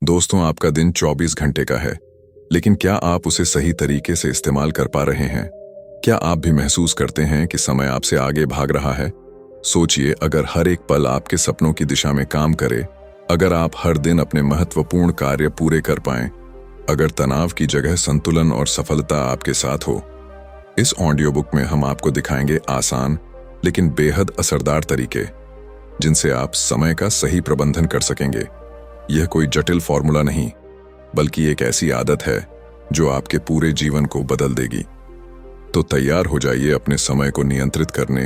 दोस्तों, आपका दिन 24 घंटे का है, लेकिन क्या आप उसे सही तरीके से इस्तेमाल कर पा रहे हैं? क्या आप भी महसूस करते हैं कि समय आपसे आगे भाग रहा है? सोचिए, अगर हर एक पल आपके सपनों की दिशा में काम करे, अगर आप हर दिन अपने महत्वपूर्ण कार्य पूरे कर पाएं, अगर तनाव की जगह संतुलन और सफलता आपके साथ हो। इस ऑडियो बुक में हम आपको दिखाएंगे आसान लेकिन बेहद असरदार तरीके, जिनसे आप समय का सही प्रबंधन कर सकेंगे। यह कोई जटिल फॉर्मूला नहीं, बल्कि एक ऐसी आदत है जो आपके पूरे जीवन को बदल देगी। तो तैयार हो जाइए अपने समय को नियंत्रित करने,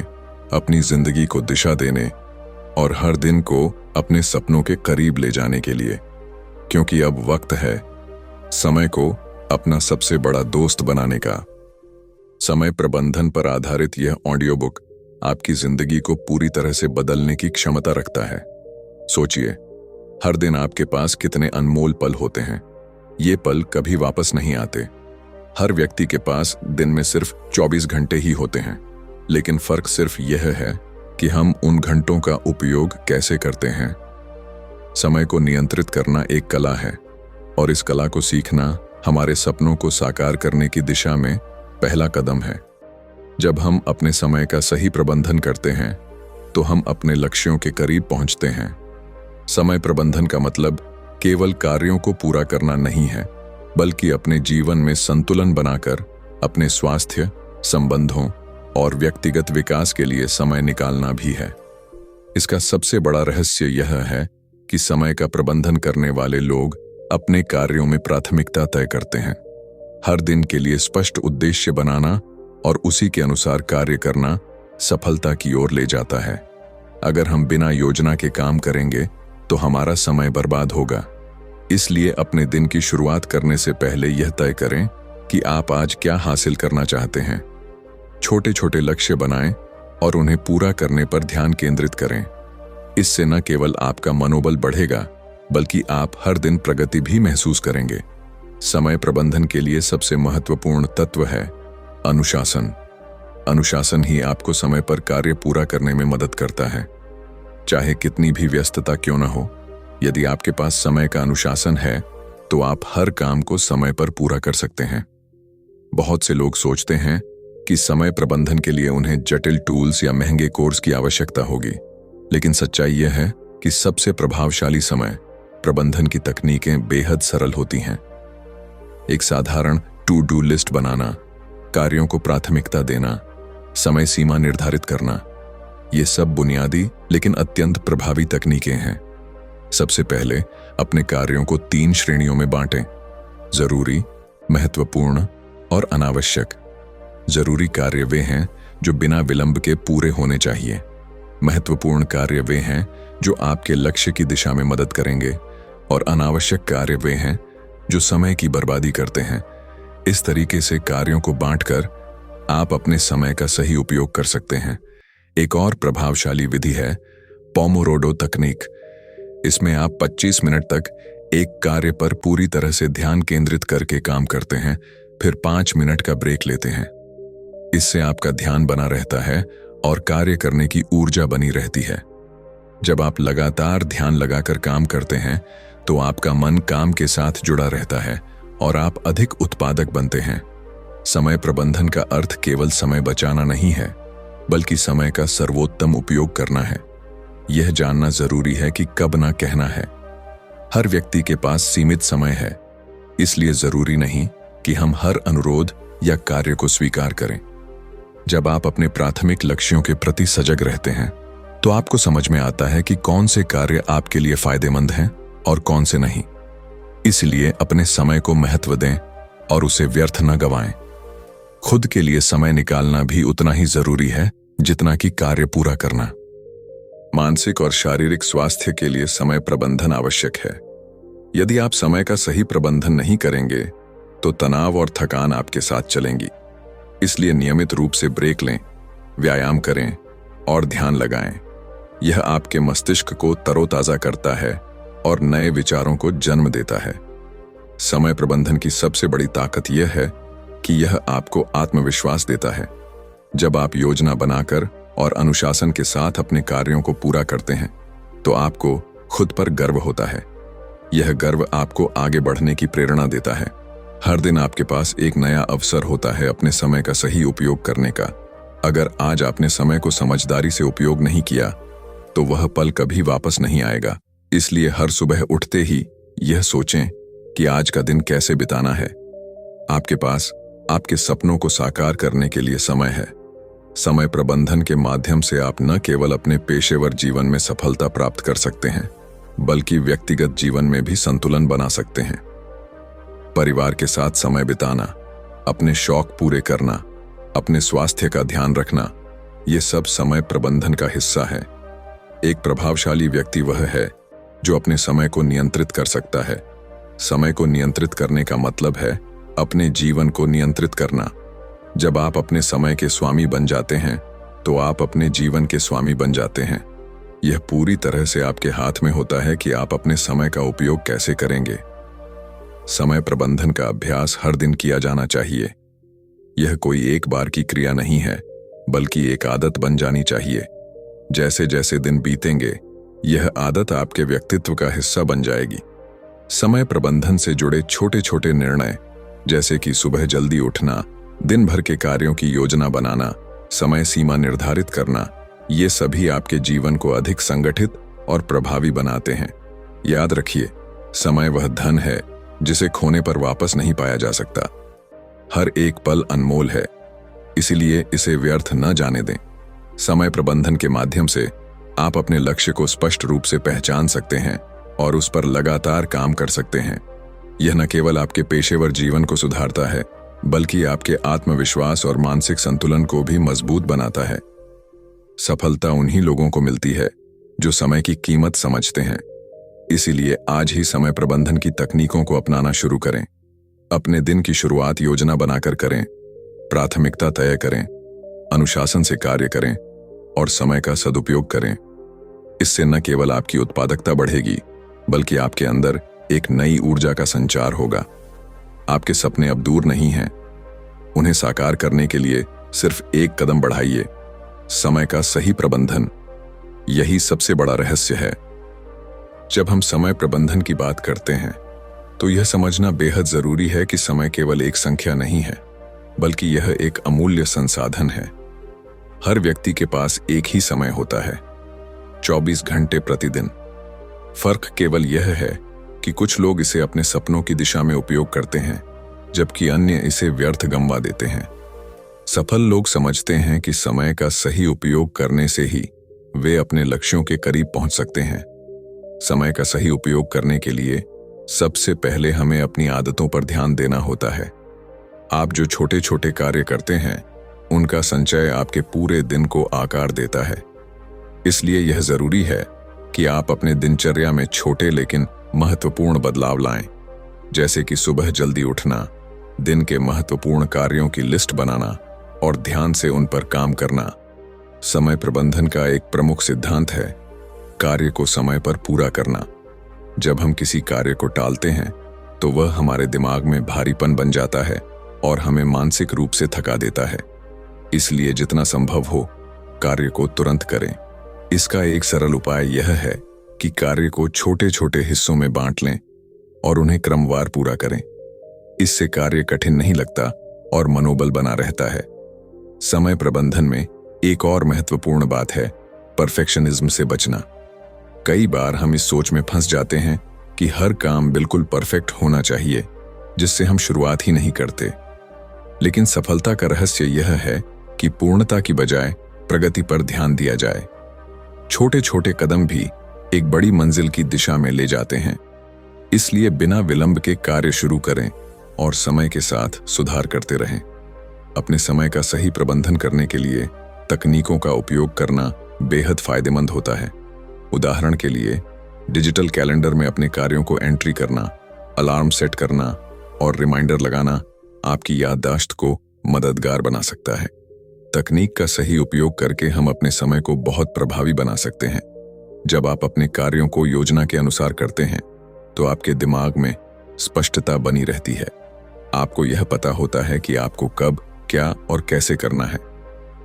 अपनी जिंदगी को दिशा देने और हर दिन को अपने सपनों के करीब ले जाने के लिए, क्योंकि अब वक्त है समय को अपना सबसे बड़ा दोस्त बनाने का। समय प्रबंधन पर आधारित यह ऑडियो बुक आपकी जिंदगी को पूरी तरह से बदलने की क्षमता रखता है। सोचिए, हर दिन आपके पास कितने अनमोल पल होते हैं। ये पल कभी वापस नहीं आते। हर व्यक्ति के पास दिन में सिर्फ 24 घंटे ही होते हैं, लेकिन फर्क सिर्फ यह है कि हम उन घंटों का उपयोग कैसे करते हैं। समय को नियंत्रित करना एक कला है, और इस कला को सीखना हमारे सपनों को साकार करने की दिशा में पहला कदम है। जब हम अपने समय का सही प्रबंधन करते हैं, तो हम अपने लक्ष्यों के करीब पहुंचते हैं। समय प्रबंधन का मतलब केवल कार्यों को पूरा करना नहीं है, बल्कि अपने जीवन में संतुलन बनाकर अपने स्वास्थ्य, संबंधों और व्यक्तिगत विकास के लिए समय निकालना भी है। इसका सबसे बड़ा रहस्य यह है कि समय का प्रबंधन करने वाले लोग अपने कार्यों में प्राथमिकता तय करते हैं। हर दिन के लिए स्पष्ट उद्देश्य बनाना और उसी के अनुसार कार्य करना सफलता की ओर ले जाता है। अगर हम बिना योजना के काम करेंगे तो हमारा समय बर्बाद होगा। इसलिए अपने दिन की शुरुआत करने से पहले यह तय करें कि आप आज क्या हासिल करना चाहते हैं। छोटे छोटे लक्ष्य बनाएं और उन्हें पूरा करने पर ध्यान केंद्रित करें। इससे न केवल आपका मनोबल बढ़ेगा, बल्कि आप हर दिन प्रगति भी महसूस करेंगे। समय प्रबंधन के लिए सबसे महत्वपूर्ण तत्व है अनुशासन। अनुशासन ही आपको समय पर कार्य पूरा करने में मदद करता है। चाहे कितनी भी व्यस्तता क्यों न हो, यदि आपके पास समय का अनुशासन है, तो आप हर काम को समय पर पूरा कर सकते हैं। बहुत से लोग सोचते हैं कि समय प्रबंधन के लिए उन्हें जटिल टूल्स या महंगे कोर्स की आवश्यकता होगी, लेकिन सच्चाई यह है कि सबसे प्रभावशाली समय प्रबंधन की तकनीकें बेहद सरल होती हैं। एक साधारण टू डू लिस्ट बनाना, कार्यों को प्राथमिकता देना, समय सीमा निर्धारित करना, ये सब बुनियादी लेकिन अत्यंत प्रभावी तकनीकें हैं। सबसे पहले अपने कार्यों को 3 श्रेणियों में बांटें: जरूरी, महत्वपूर्ण और अनावश्यक। जरूरी कार्य वे हैं जो बिना विलंब के पूरे होने चाहिए। महत्वपूर्ण कार्य वे हैं जो आपके लक्ष्य की दिशा में मदद करेंगे, और अनावश्यक कार्य वे हैं जो समय की बर्बादी करते हैं। इस तरीके से कार्यों को बांटकर आप अपने समय का सही उपयोग कर सकते हैं। एक और प्रभावशाली विधि है पोमोडोरो तकनीक। इसमें आप 25 मिनट तक एक कार्य पर पूरी तरह से ध्यान केंद्रित करके काम करते हैं, फिर 5 मिनट का ब्रेक लेते हैं। इससे आपका ध्यान बना रहता है और कार्य करने की ऊर्जा बनी रहती है। जब आप लगातार ध्यान लगाकर काम करते हैं, तो आपका मन काम के साथ जुड़ा रहता है और आप अधिक उत्पादक बनते हैं। समय प्रबंधन का अर्थ केवल समय बचाना नहीं है, बल्कि समय का सर्वोत्तम उपयोग करना है। यह जानना जरूरी है कि कब ना कहना है। हर व्यक्ति के पास सीमित समय है, इसलिए जरूरी नहीं कि हम हर अनुरोध या कार्य को स्वीकार करें। जब आप अपने प्राथमिक लक्ष्यों के प्रति सजग रहते हैं, तो आपको समझ में आता है कि कौन से कार्य आपके लिए फायदेमंद हैं और कौन से नहीं। इसलिए अपने समय को महत्व दें और उसे व्यर्थ न गंवाएं। खुद के लिए समय निकालना भी उतना ही जरूरी है जितना कि कार्य पूरा करना। मानसिक और शारीरिक स्वास्थ्य के लिए समय प्रबंधन आवश्यक है। यदि आप समय का सही प्रबंधन नहीं करेंगे, तो तनाव और थकान आपके साथ चलेंगी। इसलिए नियमित रूप से ब्रेक लें, व्यायाम करें और ध्यान लगाएं। यह आपके मस्तिष्क को तरोताजा करता है और नए विचारों को जन्म देता है। समय प्रबंधन की सबसे बड़ी ताकत यह है कि यह आपको आत्मविश्वास देता है। जब आप योजना बनाकर और अनुशासन के साथ अपने कार्यों को पूरा करते हैं, तो आपको खुद पर गर्व होता है। यह गर्व आपको आगे बढ़ने की प्रेरणा देता है। हर दिन आपके पास एक नया अवसर होता है अपने समय का सही उपयोग करने का। अगर आज आपने समय को समझदारी से उपयोग नहीं किया तो वह पल कभी वापस नहीं आएगा। इसलिए हर सुबह उठते ही यह सोचें कि आज का दिन कैसे बिताना है। आपके पास आपके सपनों को साकार करने के लिए समय है। समय प्रबंधन के माध्यम से आप न केवल अपने पेशेवर जीवन में सफलता प्राप्त कर सकते हैं, बल्कि व्यक्तिगत जीवन में भी संतुलन बना सकते हैं। परिवार के साथ समय बिताना, अपने शौक पूरे करना, अपने स्वास्थ्य का ध्यान रखना, ये सब समय प्रबंधन का हिस्सा है। एक प्रभावशाली व्यक्ति वह है जो अपने समय को नियंत्रित कर सकता है। समय को नियंत्रित करने का मतलब है अपने जीवन को नियंत्रित करना। जब आप अपने समय के स्वामी बन जाते हैं तो आप अपने जीवन के स्वामी बन जाते हैं। यह पूरी तरह से आपके हाथ में होता है कि आप अपने समय का उपयोग कैसे करेंगे। समय प्रबंधन का अभ्यास हर दिन किया जाना चाहिए। यह कोई एक बार की क्रिया नहीं है, बल्कि एक आदत बन जानी चाहिए। जैसे जैसे दिन बीतेंगे यह आदत आपके व्यक्तित्व का हिस्सा बन जाएगी। समय प्रबंधन से जुड़े छोटे छोटे निर्णय, जैसे कि सुबह जल्दी उठना, दिन भर के कार्यों की योजना बनाना, समय सीमा निर्धारित करना, ये सभी आपके जीवन को अधिक संगठित और प्रभावी बनाते हैं। याद रखिए, समय वह धन है जिसे खोने पर वापस नहीं पाया जा सकता। हर एक पल अनमोल है, इसीलिए इसे व्यर्थ न जाने दें। समय प्रबंधन के माध्यम से आप अपने लक्ष्य को स्पष्ट रूप से पहचान सकते हैं और उस पर लगातार काम कर सकते हैं। यह न केवल आपके पेशेवर जीवन को सुधारता है, बल्कि आपके आत्मविश्वास और मानसिक संतुलन को भी मजबूत बनाता है। सफलता उन्हीं लोगों को मिलती है जो समय की कीमत समझते हैं। इसीलिए आज ही समय प्रबंधन की तकनीकों को अपनाना शुरू करें। अपने दिन की शुरुआत योजना बनाकर करें, प्राथमिकता तय करें, अनुशासन से कार्य करें और समय का सदुपयोग करें। इससे न केवल आपकी उत्पादकता बढ़ेगी, बल्कि आपके अंदर एक नई ऊर्जा का संचार होगा। आपके सपने अब दूर नहीं हैं। उन्हें साकार करने के लिए सिर्फ एक कदम बढ़ाइए, समय का सही प्रबंधन। यही सबसे बड़ा रहस्य है। जब हम समय प्रबंधन की बात करते हैं तो यह समझना बेहद जरूरी है कि समय केवल एक संख्या नहीं है, बल्कि यह एक अमूल्य संसाधन है। हर व्यक्ति के पास एक ही समय होता है, 24 घंटे प्रतिदिन। फर्क केवल यह है कि कुछ लोग इसे अपने सपनों की दिशा में उपयोग करते हैं, जबकि अन्य इसे व्यर्थ गंवा देते हैं। सफल लोग समझते हैं कि समय का सही उपयोग करने से ही वे अपने लक्ष्यों के करीब पहुंच सकते हैं। समय का सही उपयोग करने के लिए सबसे पहले हमें अपनी आदतों पर ध्यान देना होता है। आप जो छोटे छोटे कार्य करते हैं, उनका संचय आपके पूरे दिन को आकार देता है। इसलिए यह जरूरी है कि आप अपने दिनचर्या में छोटे लेकिन महत्वपूर्ण बदलाव लाएं, जैसे कि सुबह जल्दी उठना, दिन के महत्वपूर्ण कार्यों की लिस्ट बनाना और ध्यान से उन पर काम करना। समय प्रबंधन का एक प्रमुख सिद्धांत है कार्य को समय पर पूरा करना। जब हम किसी कार्य को टालते हैं तो वह हमारे दिमाग में भारीपन बन जाता है और हमें मानसिक रूप से थका देता है। इसलिए जितना संभव हो कार्य को तुरंत करें। इसका एक सरल उपाय यह है कि कार्य को छोटे छोटे हिस्सों में बांट लें और उन्हें क्रमवार पूरा करें। इससे कार्य कठिन नहीं लगता और मनोबल बना रहता है। समय प्रबंधन में एक और महत्वपूर्ण बात है परफेक्शनिज्म से बचना। कई बार हम इस सोच में फंस जाते हैं कि हर काम बिल्कुल परफेक्ट होना चाहिए, जिससे हम शुरुआत ही नहीं करते। लेकिन सफलता का रहस्य यह है कि पूर्णता की बजाय प्रगति पर ध्यान दिया जाए। छोटे छोटे कदम भी एक बड़ी मंजिल की दिशा में ले जाते हैं। इसलिए बिना विलंब के कार्य शुरू करें और समय के साथ सुधार करते रहें। अपने समय का सही प्रबंधन करने के लिए तकनीकों का उपयोग करना बेहद फायदेमंद होता है। उदाहरण के लिए, डिजिटल कैलेंडर में अपने कार्यों को एंट्री करना, अलार्म सेट करना और रिमाइंडर लगाना आपकी याददाश्त को मददगार बना सकता है। तकनीक का सही उपयोग करके हम अपने समय को बहुत प्रभावी बना सकते हैं। जब आप अपने कार्यों को योजना के अनुसार करते हैं तो आपके दिमाग में स्पष्टता बनी रहती है। आपको यह पता होता है कि आपको कब, क्या और कैसे करना है।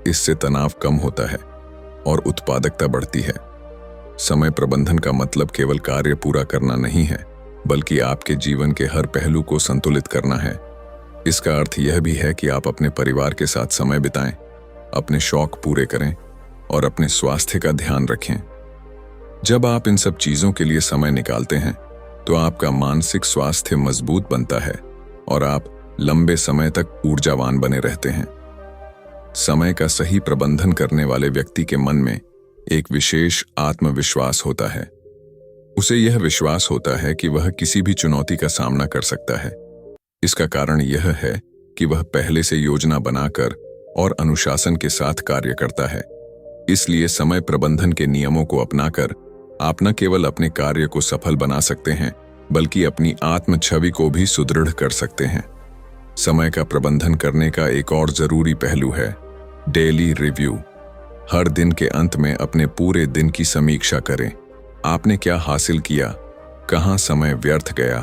इससे तनाव कम होता है और उत्पादकता बढ़ती है। समय प्रबंधन का मतलब केवल कार्य पूरा करना नहीं है, बल्कि आपके जीवन के हर पहलू को संतुलित करना है। इसका अर्थ यह भी है कि आप अपने परिवार के साथ समय बिताएं, अपने शौक पूरे करें और अपने स्वास्थ्य का ध्यान रखें। जब आप इन सब चीजों के लिए समय निकालते हैं तो आपका मानसिक स्वास्थ्य मजबूत बनता है और आप लंबे समय तक ऊर्जावान बने रहते हैं। समय का सही प्रबंधन करने वाले व्यक्ति के मन में एक विशेष आत्मविश्वास होता है। उसे यह विश्वास होता है कि वह किसी भी चुनौती का सामना कर सकता है। इसका कारण यह है कि वह पहले से योजना बनाकर और अनुशासन के साथ कार्य करता है। इसलिए समय प्रबंधन के नियमों को अपनाकर आप न केवल अपने कार्य को सफल बना सकते हैं, बल्कि अपनी आत्म छवि को भी सुदृढ़ कर सकते हैं। समय का प्रबंधन करने का एक और जरूरी पहलू है डेली रिव्यू। हर दिन के अंत में अपने पूरे दिन की समीक्षा करें। आपने क्या हासिल किया, कहां समय व्यर्थ गया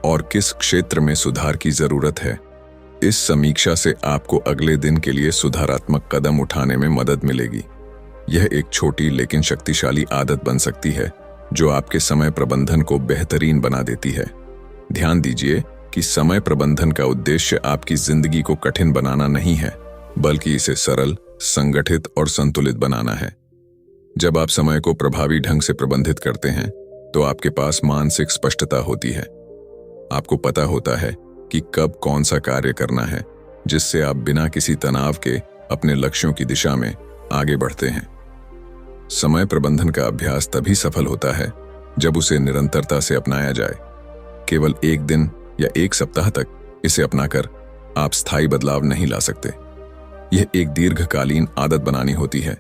और किस क्षेत्र में सुधार की जरूरत है। इस समीक्षा से आपको अगले दिन के लिए सुधारात्मक कदम उठाने में मदद मिलेगी। यह एक छोटी लेकिन शक्तिशाली आदत बन सकती है जो आपके समय प्रबंधन को बेहतरीन बना देती है। ध्यान दीजिए कि समय प्रबंधन का उद्देश्य आपकी जिंदगी को कठिन बनाना नहीं है, बल्कि इसे सरल, संगठित और संतुलित बनाना है। जब आप समय को प्रभावी ढंग से प्रबंधित करते हैं तो आपके पास मानसिक स्पष्टता होती है। आपको पता होता है कि कब कौन सा कार्य करना है, जिससे आप बिना किसी तनाव के अपने लक्ष्यों की दिशा में आगे बढ़ते हैं। समय प्रबंधन का अभ्यास तभी सफल होता है जब उसे निरंतरता से अपनाया जाए। केवल एक दिन या एक सप्ताह तक इसे अपनाकर आप स्थायी बदलाव नहीं ला सकते। यह एक दीर्घकालीन आदत बनानी होती है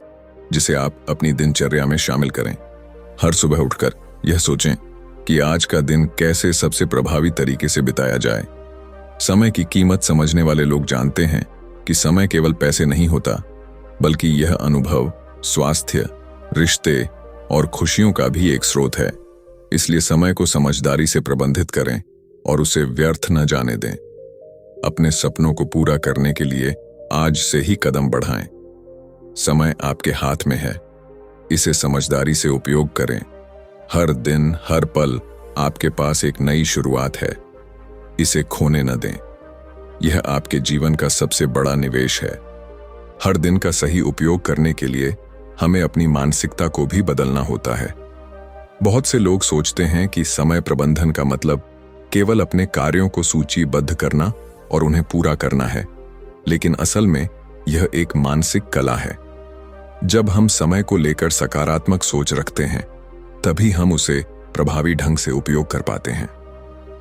जिसे आप अपनी दिनचर्या में शामिल करें। हर सुबह उठकर यह सोचें कि आज का दिन कैसे सबसे प्रभावी तरीके से बिताया जाए। समय की कीमत समझने वाले लोग जानते हैं कि समय केवल पैसे नहीं होता, बल्कि यह अनुभव, स्वास्थ्य, रिश्ते और खुशियों का भी एक स्रोत है। इसलिए समय को समझदारी से प्रबंधित करें और उसे व्यर्थ न जाने दें। अपने सपनों को पूरा करने के लिए आज से ही कदम बढ़ाएं। समय आपके हाथ में है, इसे समझदारी से उपयोग करें। हर दिन, हर पल आपके पास एक नई शुरुआत है, इसे खोने न दें। यह आपके जीवन का सबसे बड़ा निवेश है। हर दिन का सही उपयोग करने के लिए हमें अपनी मानसिकता को भी बदलना होता है। बहुत से लोग सोचते हैं कि समय प्रबंधन का मतलब केवल अपने कार्यों को सूचीबद्ध करना और उन्हें पूरा करना है, लेकिन असल में यह एक मानसिक कला है। जब हम समय को लेकर सकारात्मक सोच रखते हैं, तभी हम उसे प्रभावी ढंग से उपयोग कर पाते हैं।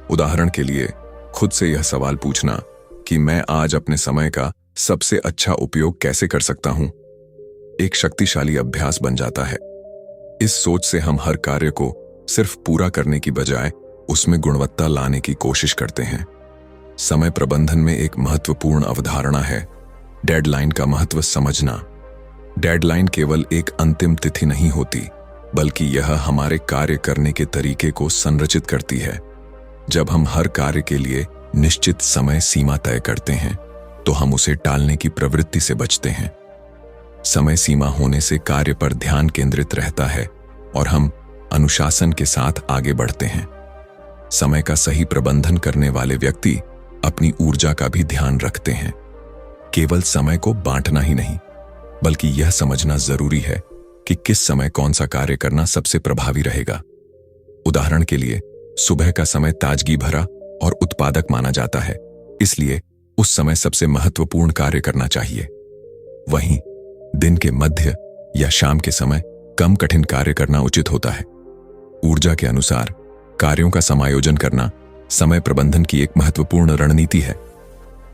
उदाहरण के लिए, खुद से यह सवाल पूछना कि मैं आज अपने समय का सबसे अच्छा उपयोग कैसे कर सकता हूं, एक शक्तिशाली अभ्यास बन जाता है। इस सोच से हम हर कार्य को सिर्फ पूरा करने की बजाय उसमें गुणवत्ता लाने की कोशिश करते हैं। समय प्रबंधन में एक महत्वपूर्ण अवधारणा है डेडलाइन का महत्व समझना। डेडलाइन केवल एक अंतिम तिथि नहीं होती, बल्कि यह हमारे कार्य करने के तरीके को संरचित करती है। जब हम हर कार्य के लिए निश्चित समय सीमा तय करते हैं, तो हम उसे टालने की प्रवृत्ति से बचते हैं। समय सीमा होने से कार्य पर ध्यान केंद्रित रहता है और हम अनुशासन के साथ आगे बढ़ते हैं। समय का सही प्रबंधन करने वाले व्यक्ति अपनी ऊर्जा का भी ध्यान रखते हैं। केवल समय को बांटना ही नहीं, बल्कि यह समझना जरूरी है कि किस समय कौन सा कार्य करना सबसे प्रभावी रहेगा। उदाहरण के लिए, सुबह का समय ताजगी भरा और उत्पादक माना जाता है, इसलिए उस समय सबसे महत्वपूर्ण कार्य करना चाहिए। वहीं दिन के मध्य या शाम के समय कम कठिन कार्य करना उचित होता है। ऊर्जा के अनुसार कार्यों का समायोजन करना समय प्रबंधन की एक महत्वपूर्ण रणनीति है।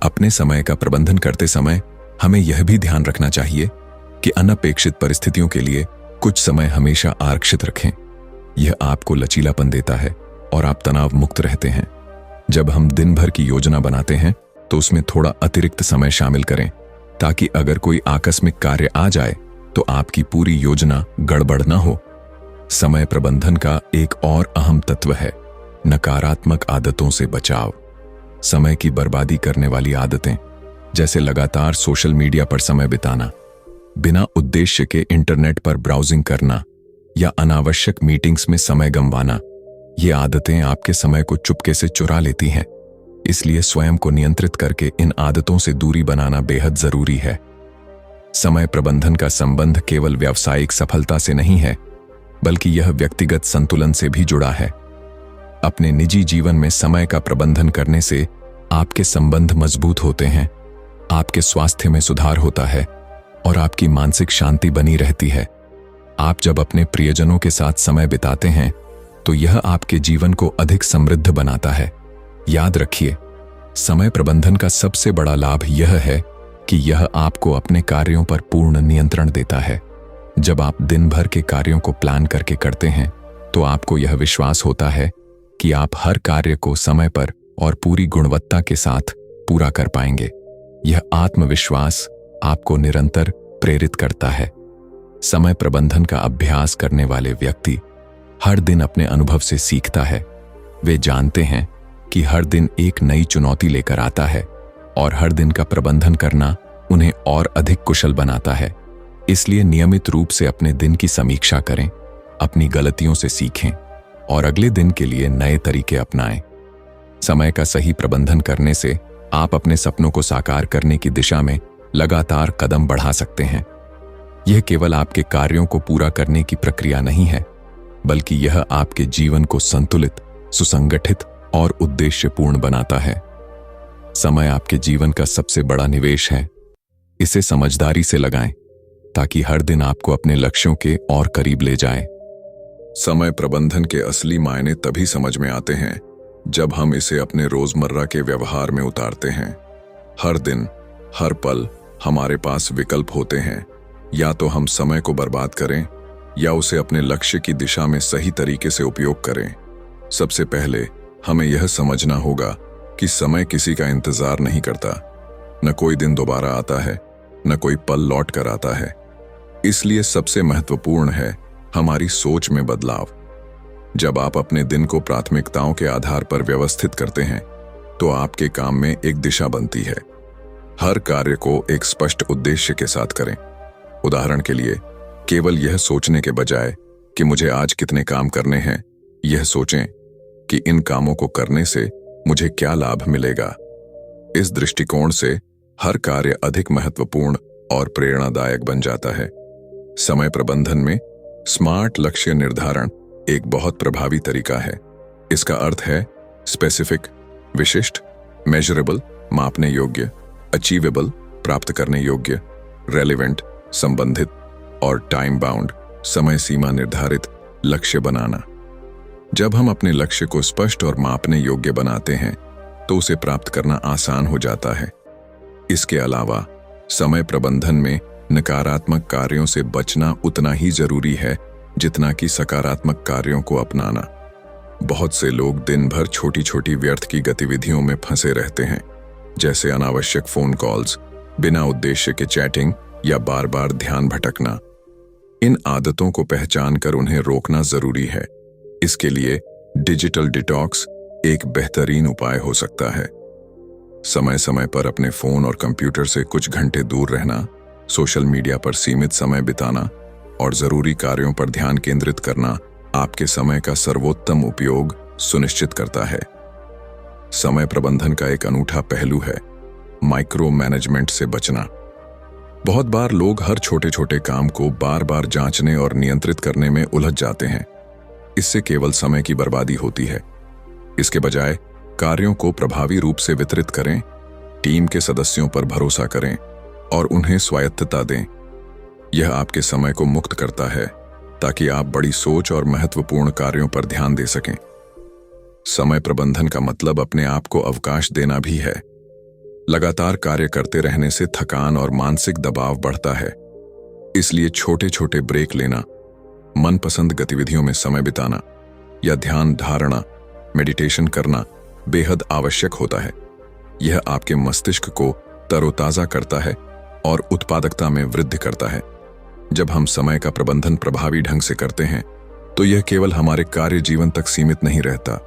अपने समय का प्रबंधन करते समय हमें यह भी ध्यान रखना चाहिए कि अनपेक्षित परिस्थितियों के लिए कुछ समय हमेशा आरक्षित रखें। यह आपको लचीलापन देता है और आप तनाव मुक्त रहते हैं। जब हम दिन भर की योजना बनाते हैं तो उसमें थोड़ा अतिरिक्त समय शामिल करें, ताकि अगर कोई आकस्मिक कार्य आ जाए तो आपकी पूरी योजना गड़बड़ न हो। समय प्रबंधन का एक और अहम तत्व है नकारात्मक आदतों से बचाव। समय की बर्बादी करने वाली आदतें, जैसे लगातार सोशल मीडिया पर समय बिताना, बिना उद्देश्य के इंटरनेट पर ब्राउजिंग करना या अनावश्यक मीटिंग्स में समय गंवाना, ये आदतें आपके समय को चुपके से चुरा लेती हैं, इसलिए स्वयं को नियंत्रित करके इन आदतों से दूरी बनाना बेहद जरूरी है। समय प्रबंधन का संबंध केवल व्यावसायिक सफलता से नहीं है, बल्कि यह व्यक्तिगत संतुलन से भी जुड़ा है। अपने निजी जीवन में समय का प्रबंधन करने से आपके संबंध मजबूत होते हैं, आपके स्वास्थ्य में सुधार होता है और आपकी मानसिक शांति बनी रहती है। आप जब अपने प्रियजनों के साथ समय बिताते हैं तो यह आपके जीवन को अधिक समृद्ध बनाता है। याद रखिए, समय प्रबंधन का सबसे बड़ा लाभ यह है कि यह आपको अपने कार्यों पर पूर्ण नियंत्रण देता है। जब आप दिन भर के कार्यों को प्लान करके करते हैं तो आपको यह विश्वास होता है कि आप हर कार्य को समय पर और पूरी गुणवत्ता के साथ पूरा कर पाएंगे। यह आत्मविश्वास आपको निरंतर प्रेरित करता है। समय प्रबंधन का अभ्यास करने वाले व्यक्ति हर दिन अपने अनुभव से सीखता है। वे जानते हैं कि हर दिन एक नई चुनौती लेकर आता है और हर दिन का प्रबंधन करना उन्हें और अधिक कुशल बनाता है। इसलिए नियमित रूप से अपने दिन की समीक्षा करें, अपनी गलतियों से सीखें और अगले दिन के लिए नए तरीके अपनाएं। समय का सही प्रबंधन करने से आप अपने सपनों को साकार करने की दिशा में लगातार कदम बढ़ा सकते हैं। यह केवल आपके कार्यों को पूरा करने की प्रक्रिया नहीं है, बल्कि यह आपके जीवन को संतुलित, सुसंगठित और उद्देश्यपूर्ण बनाता है। समय आपके जीवन का सबसे बड़ा निवेश है। इसे समझदारी से लगाएं ताकि हर दिन आपको अपने लक्ष्यों के और करीब ले जाए। समय प्रबंधन के असली मायने तभी समझ में आते हैं जब हम इसे अपने रोजमर्रा के व्यवहार में उतारते हैं। हर दिन, हर पल हमारे पास विकल्प होते हैं। या तो हम समय को बर्बाद करें या उसे अपने लक्ष्य की दिशा में सही तरीके से उपयोग करें। सबसे पहले हमें यह समझना होगा कि समय किसी का इंतजार नहीं करता। न कोई दिन दोबारा आता है, न कोई पल लौट कर आता है। इसलिए सबसे महत्वपूर्ण है हमारी सोच में बदलाव। जब आप अपने दिन को प्राथमिकताओं के आधार पर व्यवस्थित करते हैं तो आपके काम में एक दिशा बनती है। हर कार्य को एक स्पष्ट उद्देश्य के साथ करें। उदाहरण के लिए, केवल यह सोचने के बजाय कि मुझे आज कितने काम करने हैं, यह सोचें कि इन कामों को करने से मुझे क्या लाभ मिलेगा। इस दृष्टिकोण से हर कार्य अधिक महत्वपूर्ण और प्रेरणादायक बन जाता है। समय प्रबंधन में स्मार्ट लक्ष्य निर्धारण एक बहुत प्रभावी तरीका है। इसका अर्थ है स्पेसिफिक, विशिष्ट, मेजरेबल, मापने योग्य, अचीवेबल, प्राप्त करने योग्य, रेलेवेंट, संबंधित और टाइम बाउंड, समय सीमा निर्धारित लक्ष्य बनाना। जब हम अपने लक्ष्य को स्पष्ट और मापने योग्य बनाते हैं तो उसे प्राप्त करना आसान हो जाता है। इसके अलावा समय प्रबंधन में नकारात्मक कार्यों से बचना उतना ही जरूरी है जितना कि सकारात्मक कार्यों को अपनाना। बहुत से लोग दिन भर छोटी छोटी व्यर्थ की गतिविधियों में फंसे रहते हैं, जैसे अनावश्यक फोन कॉल्स, बिना उद्देश्य के चैटिंग या बार बार ध्यान भटकना। इन आदतों को पहचान कर उन्हें रोकना जरूरी है। इसके लिए डिजिटल डिटॉक्स एक बेहतरीन उपाय हो सकता है। समय समय पर अपने फोन और कंप्यूटर से कुछ घंटे दूर रहना, सोशल मीडिया पर सीमित समय बिताना और जरूरी कार्यों पर ध्यान केंद्रित करना आपके समय का सर्वोत्तम उपयोग सुनिश्चित करता है। समय प्रबंधन का एक अनूठा पहलू है माइक्रो मैनेजमेंट से बचना। बहुत बार लोग हर छोटे छोटे काम को बार बार जांचने और नियंत्रित करने में उलझ जाते हैं। इससे केवल समय की बर्बादी होती है। इसके बजाय कार्यों को प्रभावी रूप से वितरित करें, टीम के सदस्यों पर भरोसा करें और उन्हें स्वायत्तता दें। यह आपके समय को मुक्त करता है ताकि आप बड़ी सोच और महत्वपूर्ण कार्यों पर ध्यान दे सकें। समय प्रबंधन का मतलब अपने आप को अवकाश देना भी है। लगातार कार्य करते रहने से थकान और मानसिक दबाव बढ़ता है। इसलिए छोटे छोटे ब्रेक लेना, मनपसंद गतिविधियों में समय बिताना या ध्यान धारणा, मेडिटेशन करना बेहद आवश्यक होता है। यह आपके मस्तिष्क को तरोताजा करता है और उत्पादकता में वृद्धि करता है। जब हम समय का प्रबंधन प्रभावी ढंग से करते हैं तो यह केवल हमारे कार्य जीवन तक सीमित नहीं रहता।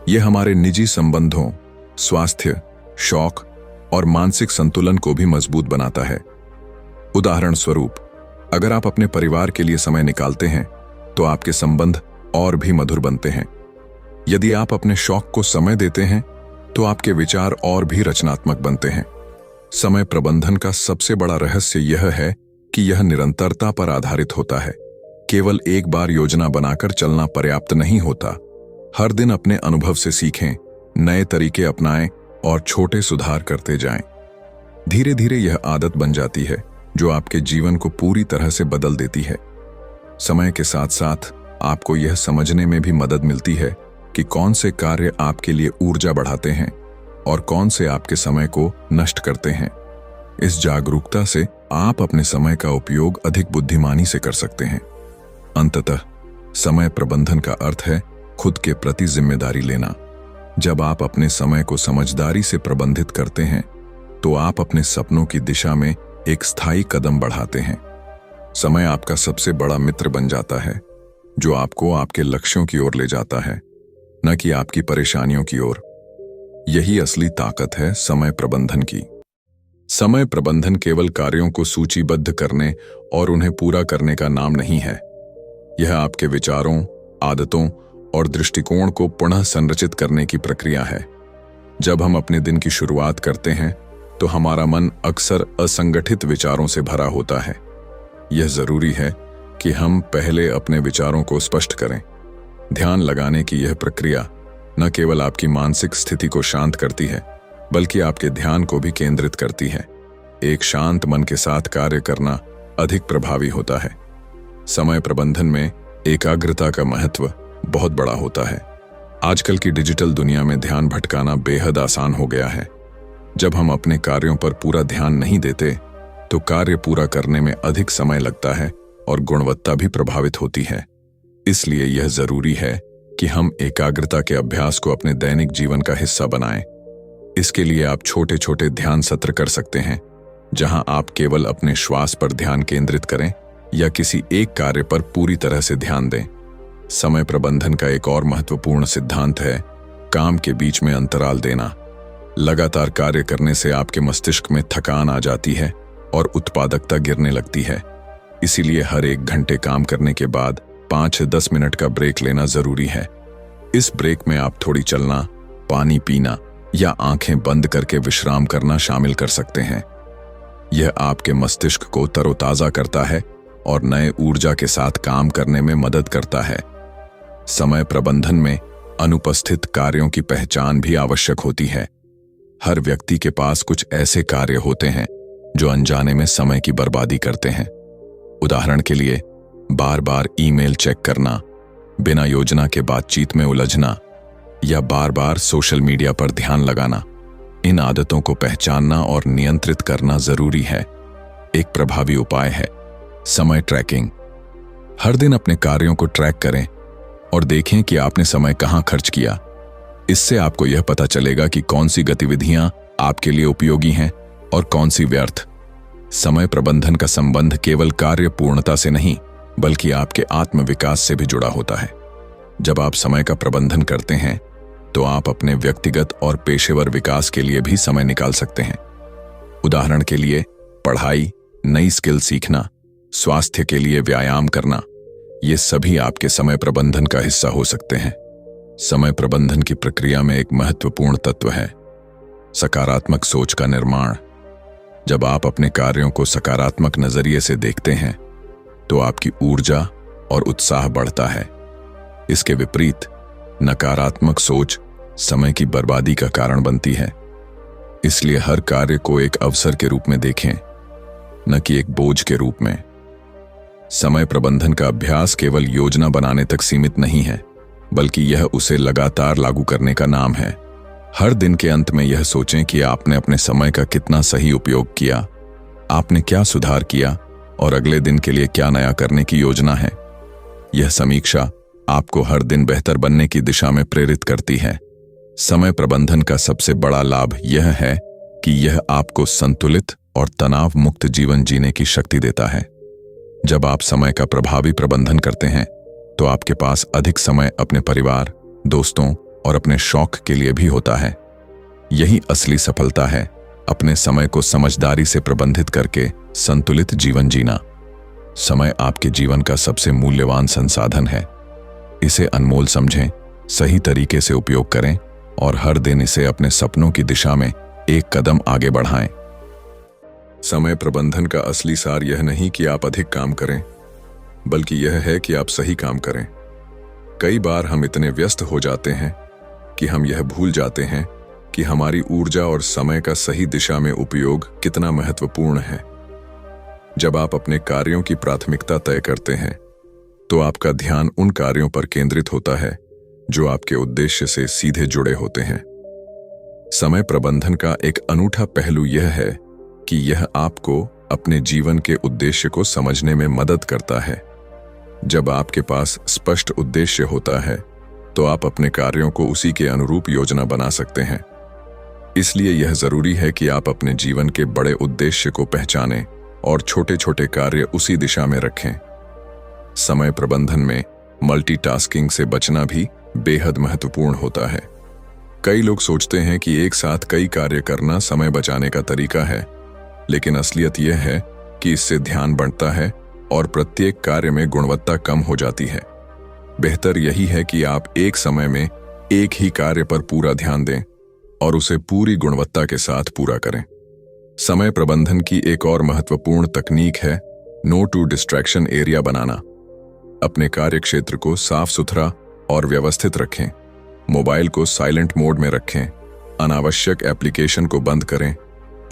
यह हमारे निजी संबंधों, स्वास्थ्य, शौक और मानसिक संतुलन को भी मजबूत बनाता है। उदाहरण स्वरूप, अगर आप अपने परिवार के लिए समय निकालते हैं तो आपके संबंध और भी मधुर बनते हैं। यदि आप अपने शौक को समय देते हैं तो आपके विचार और भी रचनात्मक बनते हैं। समय प्रबंधन का सबसे बड़ा रहस्य यह है कि यह निरंतरता पर आधारित होता है। केवल एक बार योजना बनाकर चलना पर्याप्त नहीं होता। हर दिन अपने अनुभव से सीखें, नए तरीके अपनाएं और छोटे सुधार करते जाएं। धीरे धीरे यह आदत बन जाती है जो आपके जीवन को पूरी तरह से बदल देती है। समय के साथ साथ आपको यह समझने में भी मदद मिलती है कि कौन से कार्य आपके लिए ऊर्जा बढ़ाते हैं और कौन से आपके समय को नष्ट करते हैं। इस जागरूकता से आप अपने समय का उपयोग अधिक बुद्धिमानी से कर सकते हैं। अंततः समय प्रबंधन का अर्थ है खुद के प्रति जिम्मेदारी लेना। जब आप अपने समय को समझदारी से प्रबंधित करते हैं तो आप अपने सपनों की दिशा में एक स्थायी कदम बढ़ाते हैं। समय आपका सबसे बड़ा मित्र बन जाता है जो आपको आपके लक्ष्यों की ओर ले जाता है, न कि आपकी परेशानियों की ओर। यही असली ताकत है समय प्रबंधन की। समय प्रबंधन केवल कार्यों को सूचीबद्ध करने और उन्हें पूरा करने का नाम नहीं है। यह आपके विचारों, आदतों और दृष्टिकोण को पुनः संरचित करने की प्रक्रिया है। जब हम अपने दिन की शुरुआत करते हैं तो हमारा मन अक्सर असंगठित विचारों से भरा होता है। यह जरूरी है कि हम पहले अपने विचारों को स्पष्ट करें। ध्यान लगाने की यह प्रक्रिया न केवल आपकी मानसिक स्थिति को शांत करती है, बल्कि आपके ध्यान को भी केंद्रित करती है। एक शांत मन के साथ कार्य करना अधिक प्रभावी होता है। समय प्रबंधन में एकाग्रता का महत्व बहुत बड़ा होता है। आजकल की डिजिटल दुनिया में ध्यान भटकाना बेहद आसान हो गया है। जब हम अपने कार्यों पर पूरा ध्यान नहीं देते तो कार्य पूरा करने में अधिक समय लगता है और गुणवत्ता भी प्रभावित होती है। इसलिए यह जरूरी है कि हम एकाग्रता के अभ्यास को अपने दैनिक जीवन का हिस्सा बनाएं। इसके लिए आप छोटे छोटे ध्यान सत्र कर सकते हैं, जहां आप केवल अपने श्वास पर ध्यान केंद्रित करें या किसी एक कार्य पर पूरी तरह से ध्यान दें। समय प्रबंधन का एक और महत्वपूर्ण सिद्धांत है काम के बीच में अंतराल देना। लगातार कार्य करने से आपके मस्तिष्क में थकान आ जाती है और उत्पादकता गिरने लगती है। इसीलिए हर 1 घंटे काम करने के बाद 5 से 10 मिनट का ब्रेक लेना जरूरी है। इस ब्रेक में आप थोड़ी चलना, पानी पीना या आंखें बंद करके विश्राम करना शामिल कर सकते हैं। यह आपके मस्तिष्क को तरोताजा करता है और नए ऊर्जा के साथ काम करने में मदद करता है। समय प्रबंधन में अनुपस्थित कार्यों की पहचान भी आवश्यक होती है। हर व्यक्ति के पास कुछ ऐसे कार्य होते हैं जो अनजाने में समय की बर्बादी करते हैं। उदाहरण के लिए बार बार ईमेल चेक करना, बिना योजना के बातचीत में उलझना या बार बार सोशल मीडिया पर ध्यान लगाना। इन आदतों को पहचानना और नियंत्रित करना जरूरी है। एक प्रभावी उपाय है समय ट्रैकिंग। हर दिन अपने कार्यों को ट्रैक करें और देखें कि आपने समय कहां खर्च किया। इससे आपको यह पता चलेगा कि कौन सी गतिविधियां आपके लिए उपयोगी हैं और कौन सी व्यर्थ। समय प्रबंधन का संबंध केवल कार्य पूर्णता से नहीं, बल्कि आपके आत्मविकास से भी जुड़ा होता है। जब आप समय का प्रबंधन करते हैं तो आप अपने व्यक्तिगत और पेशेवर विकास के लिए भी समय निकाल सकते हैं। उदाहरण के लिए पढ़ाई, नई स्किल सीखना, स्वास्थ्य के लिए व्यायाम करना, ये सभी आपके समय प्रबंधन का हिस्सा हो सकते हैं। समय प्रबंधन की प्रक्रिया में एक महत्वपूर्ण तत्व है सकारात्मक सोच का निर्माण। जब आप अपने कार्यों को सकारात्मक नजरिए से देखते हैं तो आपकी ऊर्जा और उत्साह बढ़ता है। इसके विपरीत नकारात्मक सोच समय की बर्बादी का कारण बनती है। इसलिए हर कार्य को एक अवसर के रूप में देखें, न कि एक बोझ के रूप में। समय प्रबंधन का अभ्यास केवल योजना बनाने तक सीमित नहीं है, बल्कि यह उसे लगातार लागू करने का नाम है। हर दिन के अंत में यह सोचें कि आपने अपने समय का कितना सही उपयोग किया, आपने क्या सुधार किया और अगले दिन के लिए क्या नया करने की योजना है। यह समीक्षा आपको हर दिन बेहतर बनने की दिशा में प्रेरित करती है। समय प्रबंधन का सबसे बड़ा लाभ यह है कि यह आपको संतुलित और तनाव मुक्त जीवन जीने की शक्ति देता है। जब आप समय का प्रभावी प्रबंधन करते हैं तो आपके पास अधिक समय अपने परिवार, दोस्तों और अपने शौक के लिए भी होता है। यही असली सफलता है, अपने समय को समझदारी से प्रबंधित करके संतुलित जीवन जीना। समय आपके जीवन का सबसे मूल्यवान संसाधन है। इसे अनमोल समझें सही तरीके से उपयोग करें और हर दिन इसे अपने सपनों की दिशा में एक कदम आगे बढ़ाएं। समय प्रबंधन का असली सार यह नहीं कि आप अधिक काम करें, बल्कि यह है कि आप सही काम करें। कई बार हम इतने व्यस्त हो जाते हैं कि हम यह भूल जाते हैं कि हमारी ऊर्जा और समय का सही दिशा में उपयोग कितना महत्वपूर्ण है। जब आप अपने कार्यों की प्राथमिकता तय करते हैं, तो आपका ध्यान उन कार्यों पर केंद्रित होता है जो आपके उद्देश्य से सीधे जुड़े होते हैं। समय प्रबंधन का एक अनूठा पहलू यह है कि यह आपको अपने जीवन के उद्देश्य को समझने में मदद करता है। जब आपके पास स्पष्ट उद्देश्य होता है, तो आप अपने कार्यों को उसी के अनुरूप योजना बना सकते हैं। इसलिए यह जरूरी है कि आप अपने जीवन के बड़े उद्देश्य को पहचानें और छोटे छोटे कार्य उसी दिशा में रखें। समय प्रबंधन में मल्टीटास्किंग से बचना भी बेहद महत्वपूर्ण होता है। कई लोग सोचते हैं कि एक साथ कई कार्य करना समय बचाने का तरीका है, लेकिन असलियत यह है कि इससे ध्यान बढ़ता है और प्रत्येक कार्य में गुणवत्ता कम हो जाती है। बेहतर यही है कि आप एक समय में एक ही कार्य पर पूरा ध्यान दें और उसे पूरी गुणवत्ता के साथ पूरा करें। समय प्रबंधन की एक और महत्वपूर्ण तकनीक है नो टू डिस्ट्रैक्शन एरिया बनाना। अपने कार्य क्षेत्र को साफ सुथरा और व्यवस्थित रखें। मोबाइल को साइलेंट मोड में रखें, अनावश्यक एप्लीकेशन को बंद करें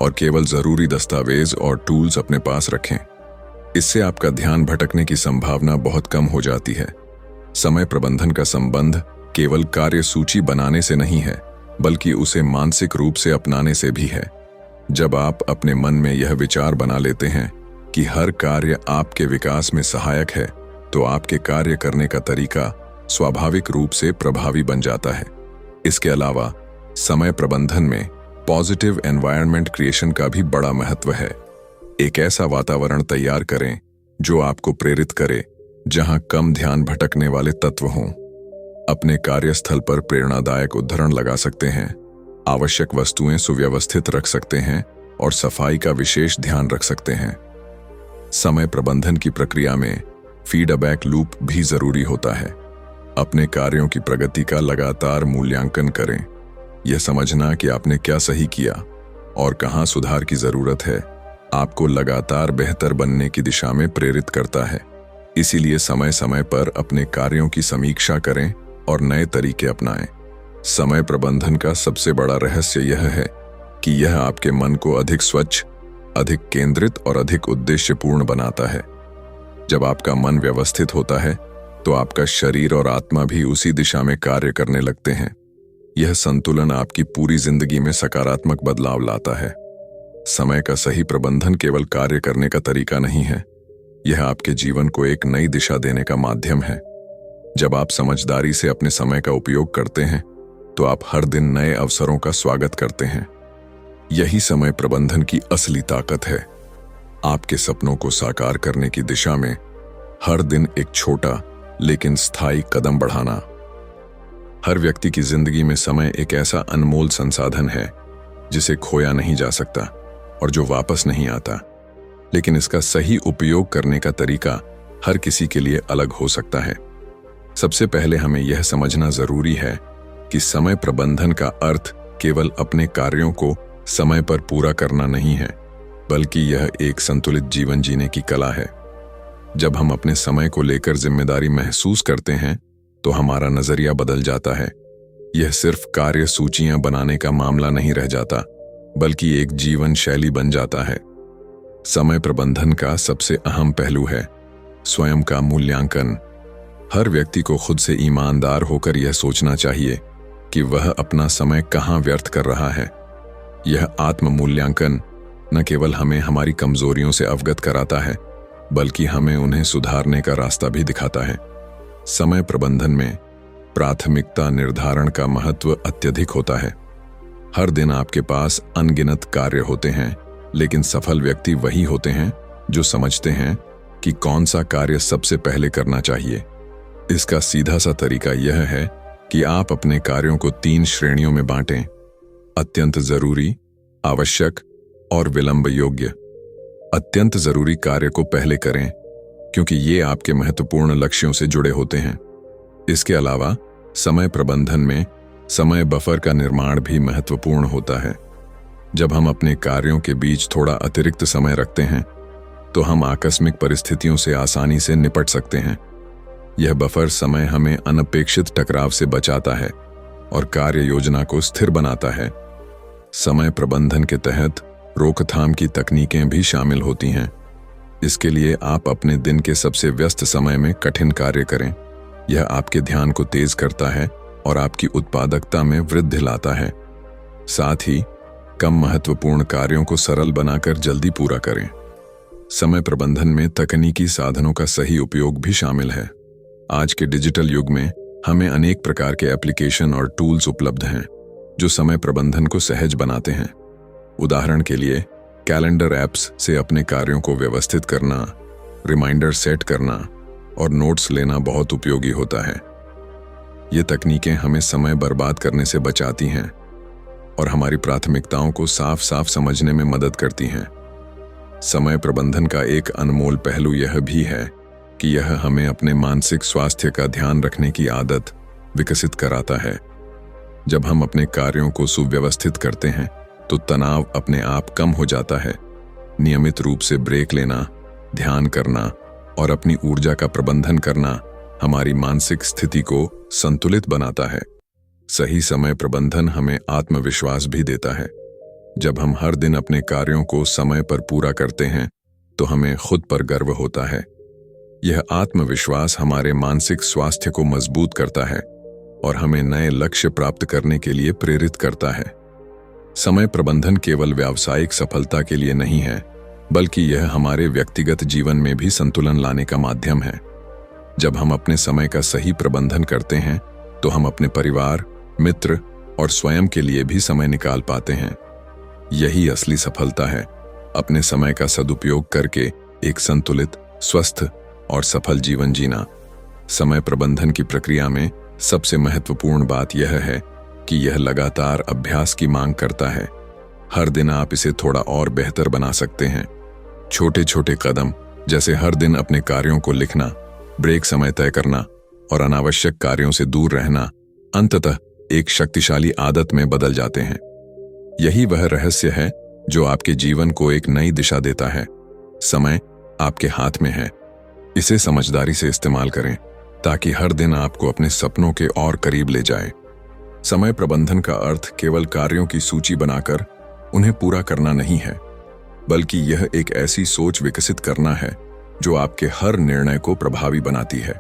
और केवल जरूरी दस्तावेज और टूल्स अपने पास रखें। इससे आपका ध्यान भटकने की संभावना बहुत कम हो जाती है। समय प्रबंधन का संबंध केवल कार्य सूची बनाने से नहीं है, बल्कि उसे मानसिक रूप से अपनाने से भी है। जब आप अपने मन में यह विचार बना लेते हैं कि हर कार्य आपके विकास में सहायक है, तो आपके कार्य करने का तरीका स्वाभाविक रूप से प्रभावी बन जाता है। इसके अलावा समय प्रबंधन में पॉजिटिव एनवायरनमेंट क्रिएशन का भी बड़ा महत्व है। एक ऐसा वातावरण तैयार करें जो आपको प्रेरित करे, जहां कम ध्यान भटकने वाले तत्व हों। अपने कार्यस्थल पर प्रेरणादायक उद्धरण लगा सकते हैं, आवश्यक वस्तुएं सुव्यवस्थित रख सकते हैं और सफाई का विशेष ध्यान रख सकते हैं। समय प्रबंधन की प्रक्रिया में फीडबैक लूप भी जरूरी होता है। अपने कार्यों की प्रगति का लगातार मूल्यांकन करें। यह समझना कि आपने क्या सही किया और कहां सुधार की जरूरत है, आपको लगातार बेहतर बनने की दिशा में प्रेरित करता है। इसीलिए समय समय पर अपने कार्यों की समीक्षा करें और नए तरीके अपनाएं। समय प्रबंधन का सबसे बड़ा रहस्य यह है कि यह आपके मन को अधिक स्वच्छ, अधिक केंद्रित और अधिक उद्देश्यपूर्ण बनाता है। जब आपका मन व्यवस्थित होता है, तो आपका शरीर और आत्मा भी उसी दिशा में कार्य करने लगते हैं। यह संतुलन आपकी पूरी जिंदगी में सकारात्मक बदलाव लाता है। समय का सही प्रबंधन केवल कार्य करने का तरीका नहीं है, यह आपके जीवन को एक नई दिशा देने का माध्यम है। जब आप समझदारी से अपने समय का उपयोग करते हैं, तो आप हर दिन नए अवसरों का स्वागत करते हैं। यही समय प्रबंधन की असली ताकत है। आपके सपनों को साकार करने की दिशा में हर दिन एक छोटा लेकिन स्थायी कदम बढ़ाना। हर व्यक्ति की जिंदगी में समय एक ऐसा अनमोल संसाधन है जिसे खोया नहीं जा सकता और जो वापस नहीं आता। लेकिन इसका सही उपयोग करने का तरीका हर किसी के लिए अलग हो सकता है। सबसे पहले हमें यह समझना जरूरी है कि समय प्रबंधन का अर्थ केवल अपने कार्यों को समय पर पूरा करना नहीं है, बल्कि यह एक संतुलित जीवन जीने की कला है। जब हम अपने समय को लेकर जिम्मेदारी महसूस करते हैं, तो हमारा नजरिया बदल जाता है। यह सिर्फ कार्य सूचियां बनाने का मामला नहीं रह जाता, बल्कि एक जीवन शैली बन जाता है। समय प्रबंधन का सबसे अहम पहलू है स्वयं का मूल्यांकन। हर व्यक्ति को खुद से ईमानदार होकर यह सोचना चाहिए कि वह अपना समय कहाँ व्यर्थ कर रहा है। यह आत्म मूल्यांकन न केवल हमें हमारी कमजोरियों से अवगत कराता है, बल्कि हमें उन्हें सुधारने का रास्ता भी दिखाता है। समय प्रबंधन में प्राथमिकता निर्धारण का महत्व अत्यधिक होता है। हर दिन आपके पास अनगिनत कार्य होते हैं, लेकिन सफल व्यक्ति वही होते हैं जो समझते हैं कि कौन सा कार्य सबसे पहले करना चाहिए। इसका सीधा सा तरीका यह है कि आप अपने कार्यों को 3 श्रेणियों में बांटें: अत्यंत जरूरी, आवश्यक और विलंब योग्य। अत्यंत जरूरी कार्य को पहले करें, क्योंकि ये आपके महत्वपूर्ण लक्ष्यों से जुड़े होते हैं। इसके अलावा समय प्रबंधन में समय बफर का निर्माण भी महत्वपूर्ण होता है। जब हम अपने कार्यों के बीच थोड़ा अतिरिक्त समय रखते हैं तो हम आकस्मिक परिस्थितियों से आसानी से निपट सकते हैं। यह बफर समय हमें अनपेक्षित टकराव से बचाता है और कार्य योजना को स्थिर बनाता है। समय प्रबंधन के तहत रोकथाम की तकनीकें भी शामिल होती हैं। इसके लिए आप अपने दिन के सबसे व्यस्त समय में कठिन कार्य करें। यह आपके ध्यान को तेज करता है और आपकी उत्पादकता में वृद्धि लाता है। साथ ही कम महत्वपूर्ण कार्यों को सरल बनाकर जल्दी पूरा करें। समय प्रबंधन में तकनीकी साधनों का सही उपयोग भी शामिल है। आज के डिजिटल युग में हमें अनेक प्रकार के एप्लीकेशन और टूल्स उपलब्ध हैं जो समय प्रबंधन को सहज बनाते हैं। उदाहरण के लिए कैलेंडर ऐप्स से अपने कार्यों को व्यवस्थित करना, रिमाइंडर सेट करना और नोट्स लेना बहुत उपयोगी होता है। ये तकनीकें हमें समय बर्बाद करने से बचाती हैं और हमारी प्राथमिकताओं को साफ साफ समझने में मदद करती हैं। समय प्रबंधन का एक अनमोल पहलू यह भी है कि यह हमें अपने मानसिक स्वास्थ्य का ध्यान रखने की आदत विकसित कराता है। जब हम अपने कार्यों को सुव्यवस्थित करते हैं तो तनाव अपने आप कम हो जाता है। नियमित रूप से ब्रेक लेना, ध्यान करना और अपनी ऊर्जा का प्रबंधन करना हमारी मानसिक स्थिति को संतुलित बनाता है। सही समय प्रबंधन हमें आत्मविश्वास भी देता है। जब हम हर दिन अपने कार्यों को समय पर पूरा करते हैं तो हमें खुद पर गर्व होता है। यह आत्मविश्वास हमारे मानसिक स्वास्थ्य को मजबूत करता है और हमें नए लक्ष्य प्राप्त करने के लिए प्रेरित करता है। समय प्रबंधन केवल व्यावसायिक सफलता के लिए नहीं है, बल्कि यह हमारे व्यक्तिगत जीवन में भी संतुलन लाने का माध्यम है। जब हम अपने समय का सही प्रबंधन करते हैं तो हम अपने परिवार, मित्र और स्वयं के लिए भी समय निकाल पाते हैं। यही असली सफलता है, अपने समय का सदुपयोग करके एक संतुलित, स्वस्थ और सफल जीवन जीना। समय प्रबंधन की प्रक्रिया में सबसे महत्वपूर्ण बात यह है कि यह लगातार अभ्यास की मांग करता है। हर दिन आप इसे थोड़ा और बेहतर बना सकते हैं। छोटे छोटे कदम जैसे हर दिन अपने कार्यों को लिखना, ब्रेक समय तय करना और अनावश्यक कार्यों से दूर रहना अंततः एक शक्तिशाली आदत में बदल जाते हैं। यही वह रहस्य है जो आपके जीवन को एक नई दिशा देता है। समय आपके हाथ में है, इसे समझदारी से इस्तेमाल करें ताकि हर दिन आपको अपने सपनों के और करीब ले जाए। समय प्रबंधन का अर्थ केवल कार्यों की सूची बनाकर उन्हें पूरा करना नहीं है, बल्कि यह एक ऐसी सोच विकसित करना है जो आपके हर निर्णय को प्रभावी बनाती है।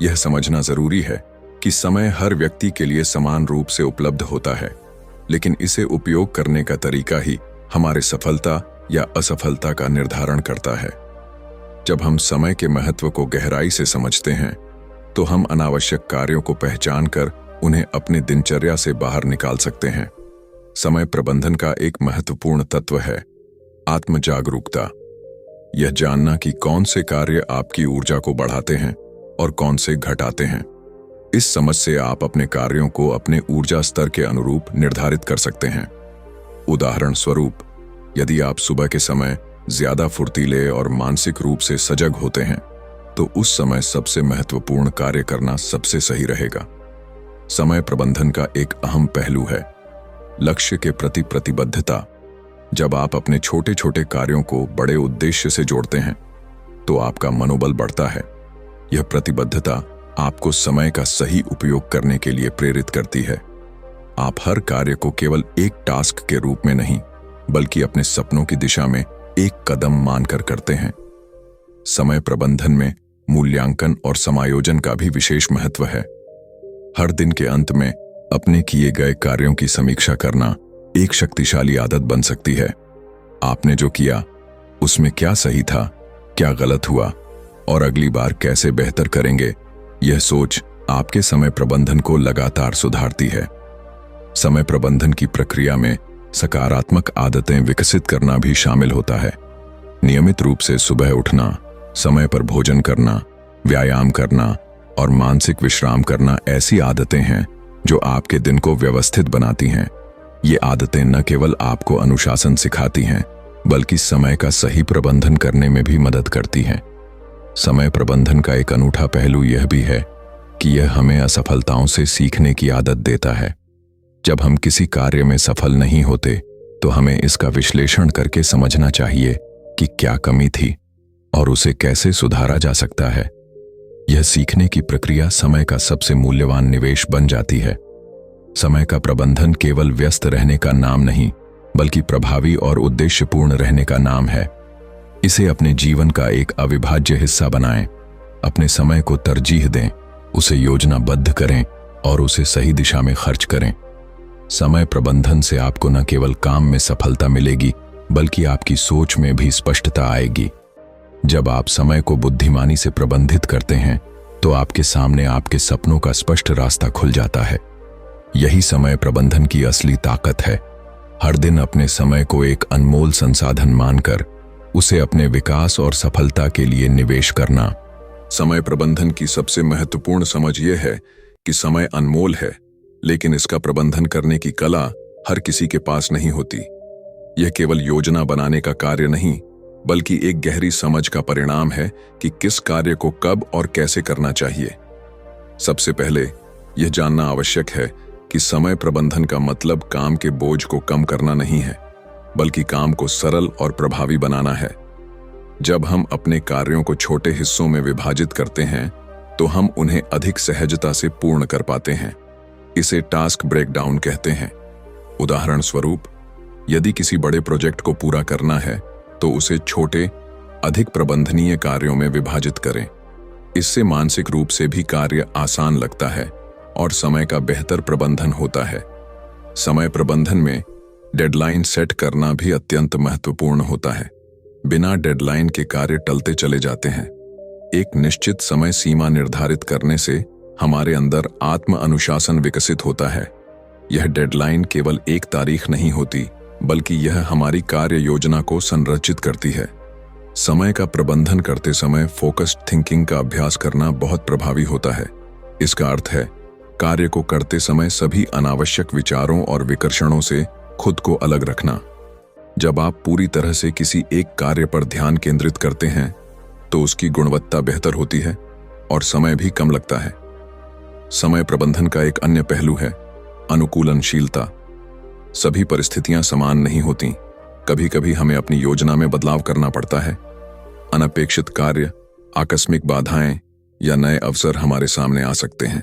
यह समझना जरूरी है कि समय हर व्यक्ति के लिए समान रूप से उपलब्ध होता है, लेकिन इसे उपयोग करने का तरीका ही हमारे सफलता या असफलता का निर्धारण करता है। जब हम समय के महत्व को गहराई से समझते हैं तो हम अनावश्यक कार्यों को पहचान कर उन्हें अपने दिनचर्या से बाहर निकाल सकते हैं। समय प्रबंधन का एक महत्वपूर्ण तत्व है आत्म जागरूकता। यह जानना कि कौन से कार्य आपकी ऊर्जा को बढ़ाते हैं और कौन से घटाते हैं। इस समझ से आप अपने कार्यों को अपने ऊर्जा स्तर के अनुरूप निर्धारित कर सकते हैं। उदाहरण स्वरूप, यदि आप सुबह के समय ज्यादा फुर्तीले और मानसिक रूप से सजग होते हैं तो उस समय सबसे महत्वपूर्ण कार्य करना सबसे सही रहेगा। समय प्रबंधन का एक अहम पहलू है लक्ष्य के प्रति प्रतिबद्धता। जब आप अपने छोटे छोटे कार्यों को बड़े उद्देश्य से जोड़ते हैं तो आपका मनोबल बढ़ता है। यह प्रतिबद्धता आपको समय का सही उपयोग करने के लिए प्रेरित करती है। आप हर कार्य को केवल एक टास्क के रूप में नहीं, बल्कि अपने सपनों की दिशा में एक कदम मानकर करते हैं। समय प्रबंधन में मूल्यांकन और समायोजन का भी विशेष महत्व है। हर दिन के अंत में अपने किए गए कार्यों की समीक्षा करना एक शक्तिशाली आदत बन सकती है। आपने जो किया उसमें क्या सही था, क्या गलत हुआ और अगली बार कैसे बेहतर करेंगे, यह सोच आपके समय प्रबंधन को लगातार सुधारती है। समय प्रबंधन की प्रक्रिया में सकारात्मक आदतें विकसित करना भी शामिल होता है। नियमित रूप से सुबह उठना, समय पर भोजन करना, व्यायाम करना और मानसिक विश्राम करना ऐसी आदतें हैं जो आपके दिन को व्यवस्थित बनाती हैं। ये आदतें न केवल आपको अनुशासन सिखाती हैं, बल्कि समय का सही प्रबंधन करने में भी मदद करती हैं। समय प्रबंधन का एक अनूठा पहलू यह भी है कि यह हमें असफलताओं से सीखने की आदत देता है। जब हम किसी कार्य में सफल नहीं होते तो हमें इसका विश्लेषण करके समझना चाहिए कि क्या कमी थी और उसे कैसे सुधारा जा सकता है। यह सीखने की प्रक्रिया समय का सबसे मूल्यवान निवेश बन जाती है। समय का प्रबंधन केवल व्यस्त रहने का नाम नहीं, बल्कि प्रभावी और उद्देश्यपूर्ण रहने का नाम है। इसे अपने जीवन का एक अविभाज्य हिस्सा बनाएं। अपने समय को तरजीह दें, उसे योजनाबद्ध करें और उसे सही दिशा में खर्च करें। समय प्रबंधन से आपको न केवल काम में सफलता मिलेगी, बल्कि आपकी सोच में भी स्पष्टता आएगी। जब आप समय को बुद्धिमानी से प्रबंधित करते हैं तो आपके सामने आपके सपनों का स्पष्ट रास्ता खुल जाता है। यही समय प्रबंधन की असली ताकत है। हर दिन अपने समय को एक अनमोल संसाधन मानकर उसे अपने विकास और सफलता के लिए निवेश करना। समय प्रबंधन की सबसे महत्वपूर्ण समझ यह है कि समय अनमोल है, लेकिन इसका प्रबंधन करने की कला हर किसी के पास नहीं होती। यह केवल योजना बनाने का कार्य नहीं, बल्कि एक गहरी समझ का परिणाम है कि किस कार्य को कब और कैसे करना चाहिए। सबसे पहले यह जानना आवश्यक है कि समय प्रबंधन का मतलब काम के बोझ को कम करना नहीं है, बल्कि काम को सरल और प्रभावी बनाना है। जब हम अपने कार्यों को छोटे हिस्सों में विभाजित करते हैं तो हम उन्हें अधिक सहजता से पूर्ण कर पाते हैं। इसे टास्क ब्रेकडाउन कहते हैं। उदाहरण स्वरूप, यदि किसी बड़े प्रोजेक्ट को पूरा करना है तो उसे छोटे, अधिक प्रबंधनीय कार्यों में विभाजित करें। इससे मानसिक रूप से भी कार्य आसान लगता है और समय का बेहतर प्रबंधन होता है। समय प्रबंधन में डेडलाइन सेट करना भी अत्यंत महत्वपूर्ण होता है। बिना डेडलाइन के कार्य टलते चले जाते हैं। एक निश्चित समय सीमा निर्धारित करने से हमारे अंदर आत्म अनुशासन विकसित होता है। यह डेडलाइन केवल एक तारीख नहीं होती, बल्कि यह हमारी कार्य योजना को संरचित करती है। समय का प्रबंधन करते समय फोकस्ड थिंकिंग का अभ्यास करना बहुत प्रभावी होता है। इसका अर्थ है कार्य को करते समय सभी अनावश्यक विचारों और विकर्षणों से खुद को अलग रखना। जब आप पूरी तरह से किसी एक कार्य पर ध्यान केंद्रित करते हैं तो उसकी गुणवत्ता बेहतर होती है और समय भी कम लगता है। समय प्रबंधन का एक अन्य पहलू है अनुकूलनशीलता। सभी परिस्थितियां समान नहीं होती। कभी कभी हमें अपनी योजना में बदलाव करना पड़ता है। अनपेक्षित कार्य, आकस्मिक बाधाएं या नए अवसर हमारे सामने आ सकते हैं।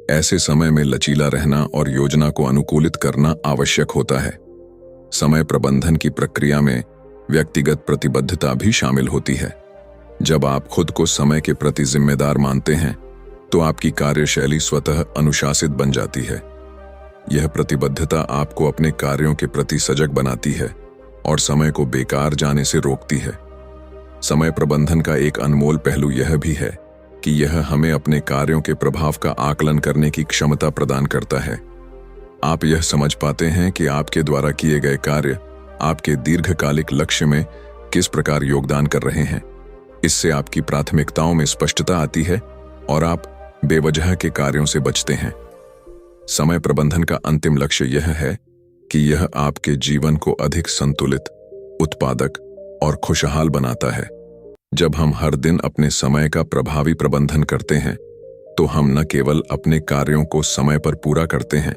ऐसे समय में लचीला रहना और योजना को अनुकूलित करना आवश्यक होता है। समय प्रबंधन की प्रक्रिया में व्यक्तिगत प्रतिबद्धता भी शामिल होती है। जब आप खुद को समय के प्रति जिम्मेदार मानते हैं तो आपकी कार्यशैली स्वतः अनुशासित बन जाती है। यह प्रतिबद्धता आपको अपने कार्यों के प्रति सजग बनाती है और समय को बेकार जाने से रोकती है। समय प्रबंधन का एक अनमोल पहलू यह भी है कि यह हमें अपने कार्यों के प्रभाव का आकलन करने की क्षमता प्रदान करता है। आप यह समझ पाते हैं कि आपके द्वारा किए गए कार्य आपके दीर्घकालिक लक्ष्य में किस प्रकार योगदान कर रहे हैं। इससे आपकी प्राथमिकताओं में स्पष्टता आती है और आप बेवजह के कार्यों से बचते हैं। समय प्रबंधन का अंतिम लक्ष्य यह है कि यह आपके जीवन को अधिक संतुलित, उत्पादक और खुशहाल बनाता है। जब हम हर दिन अपने समय का प्रभावी प्रबंधन करते हैं तो हम न केवल अपने कार्यों को समय पर पूरा करते हैं,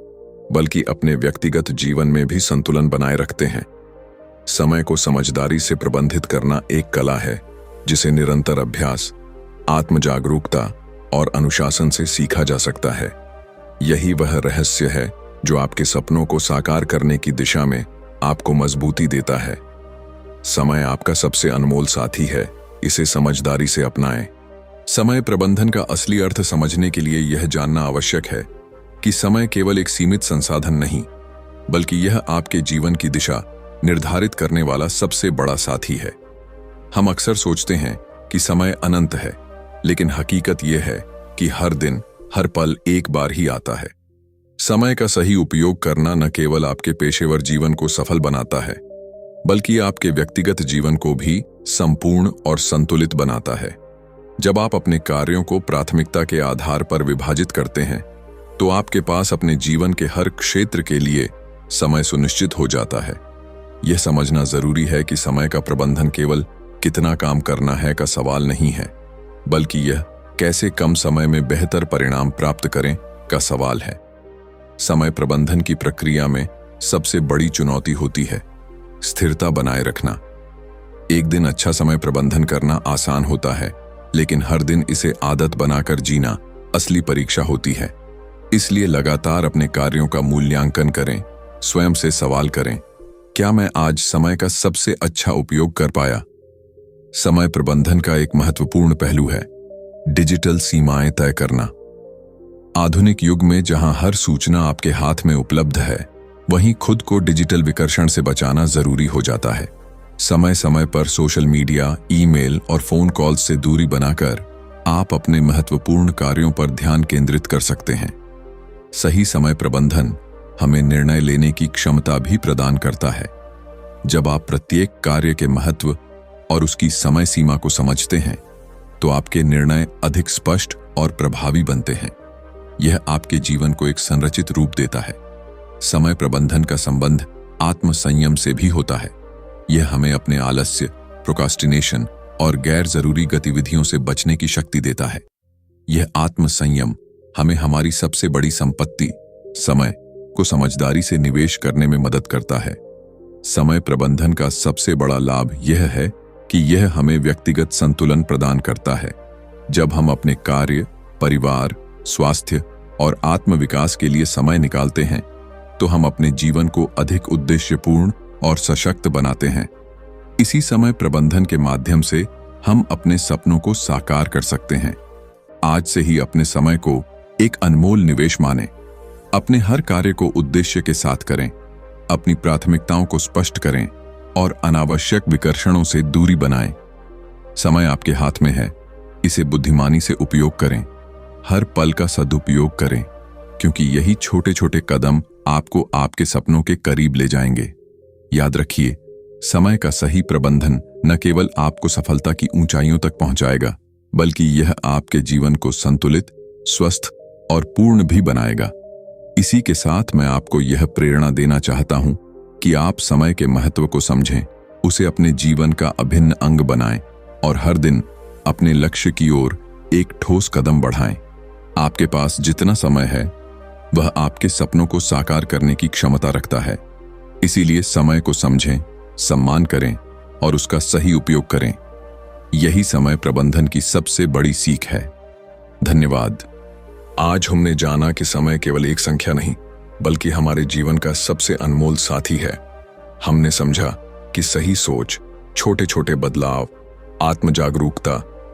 बल्कि अपने व्यक्तिगत जीवन में भी संतुलन बनाए रखते हैं। समय को समझदारी से प्रबंधित करना एक कला है जिसे निरंतर अभ्यास, आत्म जागरूकता और अनुशासन से सीखा जा सकता है। यही वह रहस्य है जो आपके सपनों को साकार करने की दिशा में आपको मजबूती देता है। समय आपका सबसे अनमोल साथी है, इसे समझदारी से अपनाएं। समय प्रबंधन का असली अर्थ समझने के लिए यह जानना आवश्यक है कि समय केवल एक सीमित संसाधन नहीं, बल्कि यह आपके जीवन की दिशा निर्धारित करने वाला सबसे बड़ा साथी है। हम अक्सर सोचते हैं कि समय अनंत है, लेकिन हकीकत यह है कि हर दिन, हर पल एक बार ही आता है। समय का सही उपयोग करना न केवल आपके पेशेवर जीवन को सफल बनाता है, बल्कि आपके व्यक्तिगत जीवन को भी संपूर्ण और संतुलित बनाता है। जब आप अपने कार्यों को प्राथमिकता के आधार पर विभाजित करते हैं तो आपके पास अपने जीवन के हर क्षेत्र के लिए समय सुनिश्चित हो जाता है। यह समझना जरूरी है कि समय का प्रबंधन केवल कितना काम करना है का सवाल नहीं है, बल्कि यह कैसे कम समय में बेहतर परिणाम प्राप्त करें का सवाल है। समय प्रबंधन की प्रक्रिया में सबसे बड़ी चुनौती होती है स्थिरता बनाए रखना। एक दिन अच्छा समय प्रबंधन करना आसान होता है, लेकिन हर दिन इसे आदत बनाकर जीना असली परीक्षा होती है। इसलिए लगातार अपने कार्यों का मूल्यांकन करें, स्वयं से सवाल करें, क्या मैं आज समय का सबसे अच्छा उपयोग कर पाया? समय प्रबंधन का एक महत्वपूर्ण पहलू है डिजिटल सीमाएं तय करना। आधुनिक युग में जहां हर सूचना आपके हाथ में उपलब्ध है, वहीं खुद को डिजिटल विकर्षण से बचाना जरूरी हो जाता है। समय समय पर सोशल मीडिया, ईमेल और फोन कॉल्स से दूरी बनाकर आप अपने महत्वपूर्ण कार्यों पर ध्यान केंद्रित कर सकते हैं। सही समय प्रबंधन हमें निर्णय लेने की क्षमता भी प्रदान करता है। जब आप प्रत्येक कार्य के महत्व और उसकी समय सीमा को समझते हैं, तो आपके निर्णय अधिक स्पष्ट और प्रभावी बनते हैं। यह आपके जीवन को एक संरचित रूप देता है। समय प्रबंधन का संबंध आत्म संयम से भी होता है। यह हमें अपने आलस्य, प्रोक्रास्टिनेशन और गैर जरूरी गतिविधियों से बचने की शक्ति देता है। यह आत्म संयम हमें हमारी सबसे बड़ी संपत्ति समय को समझदारी से निवेश करने में मदद करता है। समय प्रबंधन का सबसे बड़ा लाभ यह है कि यह हमें व्यक्तिगत संतुलन प्रदान करता है। जब हम अपने कार्य, परिवार, स्वास्थ्य और आत्म विकास के लिए समय निकालते हैं, तो हम अपने जीवन को अधिक उद्देश्यपूर्ण और सशक्त बनाते हैं। इसी समय प्रबंधन के माध्यम से हम अपने सपनों को साकार कर सकते हैं। आज से ही अपने समय को एक अनमोल निवेश मानें। अपने हर कार्य को उद्देश्य के साथ करें, अपनी प्राथमिकताओं को स्पष्ट करें और अनावश्यक विकर्षणों से दूरी बनाएं। समय आपके हाथ में है, इसे बुद्धिमानी से उपयोग करें। हर पल का सदुपयोग करें, क्योंकि यही छोटे छोटे कदम आपको आपके सपनों के करीब ले जाएंगे। याद रखिए, समय का सही प्रबंधन न केवल आपको सफलता की ऊंचाइयों तक पहुंचाएगा, बल्कि यह आपके जीवन को संतुलित, स्वस्थ और पूर्ण भी बनाएगा। इसी के साथ मैं आपको यह प्रेरणा देना चाहता हूं कि आप समय के महत्व को समझें, उसे अपने जीवन का अभिन्न अंग बनाएं और हर दिन अपने लक्ष्य की ओर एक ठोस कदम बढ़ाएं। आपके पास जितना समय है, वह आपके सपनों को साकार करने की क्षमता रखता है। इसीलिए समय को समझें, सम्मान करें और उसका सही उपयोग करें। यही समय प्रबंधन की सबसे बड़ी सीख है। धन्यवाद। आज हमने जाना कि समय केवल एक संख्या नहीं, बल्कि हमारे जीवन का सबसे अनमोल साथी है। हमने समझा कि सही सोच, छोटे छोटे बदलाव, आत्म जागरूकता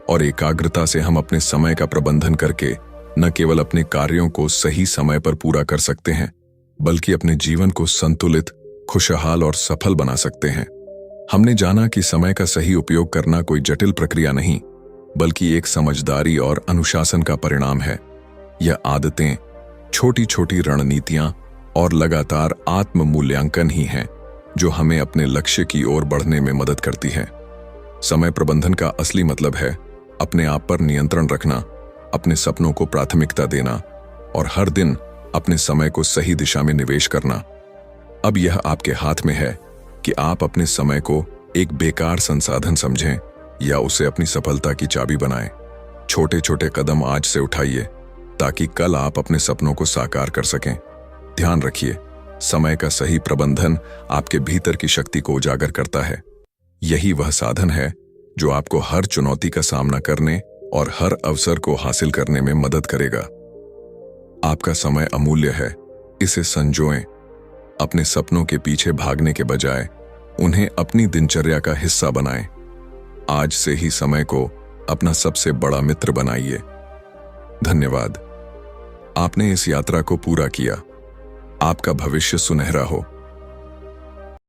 और एकाग्रता से हम अपने समय का प्रबंधन करके न केवल अपने कार्यों को सही समय पर पूरा कर सकते हैं, बल्कि अपने जीवन को संतुलित, खुशहाल और सफल बना सकते हैं। हमने जाना कि समय का सही उपयोग करना कोई जटिल प्रक्रिया नहीं, बल्कि एक समझदारी और अनुशासन का परिणाम है। यह आदतें, छोटी छोटी रणनीतियां और लगातार आत्म मूल्यांकन ही हैं जो हमें अपने लक्ष्य की ओर बढ़ने में मदद करती है। समय प्रबंधन का असली मतलब है अपने आप पर नियंत्रण रखना, अपने सपनों को प्राथमिकता देना और हर दिन अपने समय को सही दिशा में निवेश करना। अब यह आपके हाथ में है कि आप अपने समय को एक बेकार संसाधन समझें या उसे अपनी सफलता की चाबी बनाएं। छोटे छोटे कदम आज से उठाइए ताकि कल आप अपने सपनों को साकार कर सकें। ध्यान रखिए, समय का सही प्रबंधन आपके भीतर की शक्ति को उजागर करता है। यही वह साधन है जो आपको हर चुनौती का सामना करने और हर अवसर को हासिल करने में मदद करेगा। आपका समय अमूल्य है, इसे संजोएं। अपने सपनों के पीछे भागने के बजाय उन्हें अपनी दिनचर्या का हिस्सा बनाएं। आज से ही समय को अपना सबसे बड़ा मित्र बनाइए। धन्यवाद। आपने इस यात्रा को पूरा किया। आपका भविष्य सुनहरा हो।